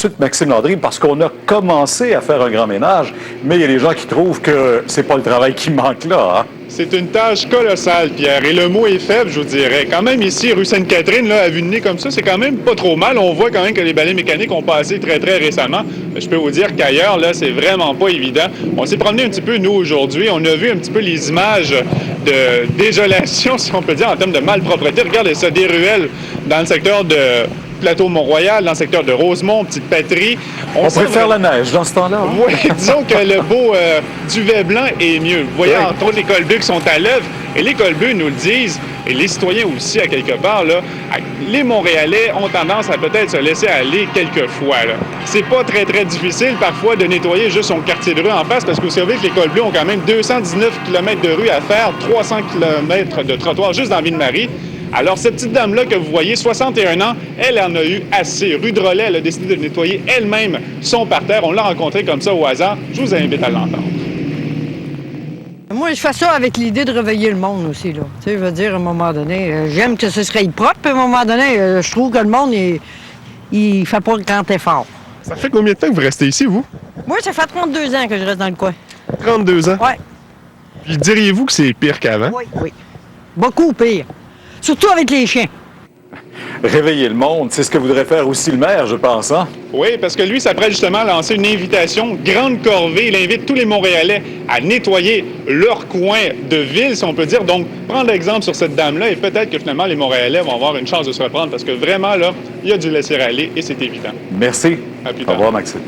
suite Maxime Landry, parce qu'on a commencé à faire un grand ménage, mais il y a des gens qui trouvent que c'est pas le travail qui manque là. Hein? C'est une tâche colossale, Pierre, et le mot est faible, je vous dirais. Quand même, ici, rue Sainte-Catherine, là, à vue de nez comme ça, c'est quand même pas trop mal. On voit quand même que les balais mécaniques ont passé très, très récemment. Je peux vous dire qu'ailleurs, là, c'est vraiment pas évident. On s'est promené un petit peu, nous, aujourd'hui. On a vu un petit peu les images de désolation, si on peut dire, en termes de malpropreté. Regardez ça, des ruelles dans le secteur de Plateau-Mont-Royal, dans le secteur de Rosemont, Petite-Patrie. On préfère la neige dans ce temps-là. Hein? Oui, disons que le beau duvet blanc est mieux. Vous voyez, entre autres, les colbues qui sont à l'œuvre. Et les colbues nous le disent, et les citoyens aussi, à quelque part, là, les Montréalais ont tendance à peut-être se laisser aller quelquefois. C'est pas très, très difficile, parfois, de nettoyer juste son quartier de rue en face, parce que vous savez que les colbues ont quand même 219 km de rue à faire, 300 km de trottoir juste dans Ville-Marie. Alors, cette petite dame-là que vous voyez, 61 ans, elle en a eu assez. Rue de Relais, elle a décidé de nettoyer elle-même son parterre. On l'a rencontrée comme ça au hasard. Je vous invite à l'entendre. Moi, je fais ça avec l'idée de réveiller le monde aussi, là. Tu sais, je veux dire, à un moment donné, j'aime que ce serait propre, puis à un moment donné, je trouve que le monde, il fait pas grand effort. Ça fait combien de temps que vous restez ici, vous? Moi, ça fait 32 ans que je reste dans le coin. 32 ans? Oui. Puis diriez-vous que c'est pire qu'avant? Oui, oui. Beaucoup pire. Surtout avec les chiens. Réveiller le monde, c'est ce que voudrait faire aussi le maire, je pense. Hein? Oui, parce que lui s'apprête justement à lancer une invitation, grande corvée. Il invite tous les Montréalais à nettoyer leur coin de ville, si on peut dire. Donc, prendre exemple sur cette dame-là et peut-être que finalement, les Montréalais vont avoir une chance de se reprendre parce que vraiment, là, il y a du laisser-aller et c'est évident. Merci. À plus Au tard. revoir, Maxime.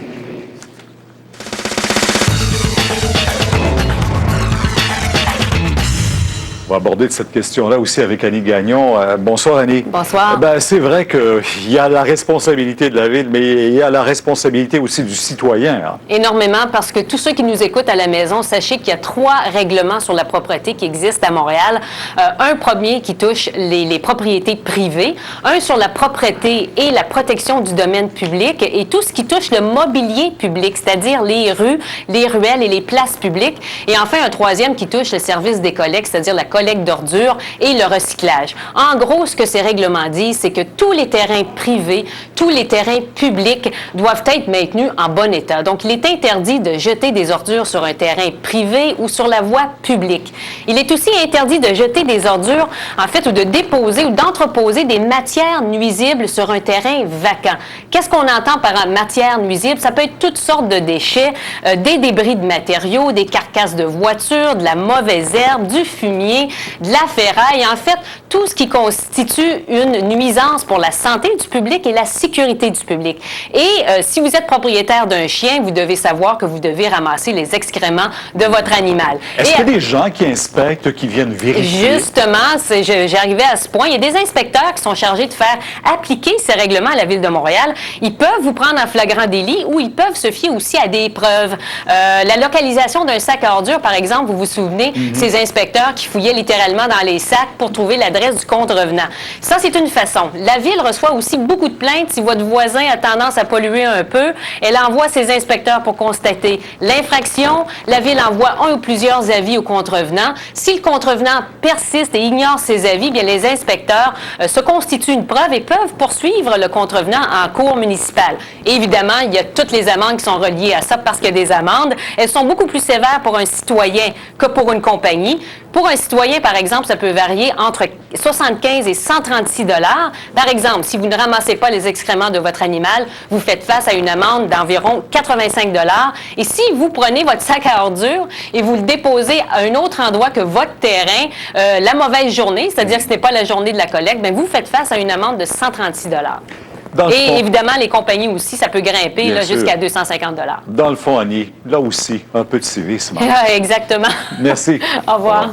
On va aborder cette question-là aussi avec Annie Gagnon. Bonsoir, Annie. Bonsoir. C'est vrai qu'il y a la responsabilité de la ville, mais il y a la responsabilité aussi du citoyen. Hein. Énormément, parce que tous ceux qui nous écoutent à la maison, sachez qu'il y a 3 règlements sur la propreté qui existent à Montréal. Un premier qui touche les propriétés privées, un sur la propreté et la protection du domaine public, et tout ce qui touche le mobilier public, c'est-à-dire les rues, les ruelles et les places publiques. Et enfin, un troisième qui touche le service des collectes, c'est-à-dire la collecte d'ordures et le recyclage. En gros, ce que ces règlements disent, c'est que tous les terrains privés, tous les terrains publics doivent être maintenus en bon état. Donc, il est interdit de jeter des ordures sur un terrain privé ou sur la voie publique. Il est aussi interdit de jeter des ordures, en fait, ou de déposer ou d'entreposer des matières nuisibles sur un terrain vacant. Qu'est-ce qu'on entend par matière nuisible? Ça peut être toutes sortes de déchets, des débris de matériaux, des carcasses de voitures, de la mauvaise herbe, du fumier, de la ferraille, en fait, tout ce qui constitue une nuisance pour la santé du public et la sécurité du public. Et si vous êtes propriétaire d'un chien, vous devez savoir que vous devez ramasser les excréments de votre animal. Est-ce qu'il y a des gens qui inspectent, qui viennent vérifier? Justement, j'arrivais à ce point. Il y a des inspecteurs qui sont chargés de faire appliquer ces règlements à la Ville de Montréal. Ils peuvent vous prendre en flagrant délit ou ils peuvent se fier aussi à des preuves. La localisation d'un sac à ordures, par exemple, vous vous souvenez, ces inspecteurs qui fouillaient littéralement dans les sacs pour trouver l'adresse du contrevenant. Ça, c'est une façon. La Ville reçoit aussi beaucoup de plaintes. Si votre voisin a tendance à polluer un peu, elle envoie ses inspecteurs pour constater l'infraction. La Ville envoie un ou plusieurs avis au contrevenant. Si le contrevenant persiste et ignore ses avis, bien les inspecteurs se constituent une preuve et peuvent poursuivre le contrevenant en cour municipale. Et évidemment, il y a toutes les amendes qui sont reliées à ça parce qu'il y a des amendes. Elles sont beaucoup plus sévères pour un citoyen que pour une compagnie. Pour un citoyen, par exemple, ça peut varier entre 75 et 136 $. Par exemple, si vous ne ramassez pas les excréments de votre animal, vous faites face à une amende d'environ 85 $. Et si vous prenez votre sac à ordures et vous le déposez à un autre endroit que votre terrain, la mauvaise journée, c'est-à-dire que ce n'est pas la journée de la collecte, bien, vous faites face à une amende de 136 $. Et évidemment, les compagnies aussi, ça peut grimper jusqu'à 250 $. Dans le fond, Annie, là aussi, un peu de civisme. Exactement. Merci. Au revoir.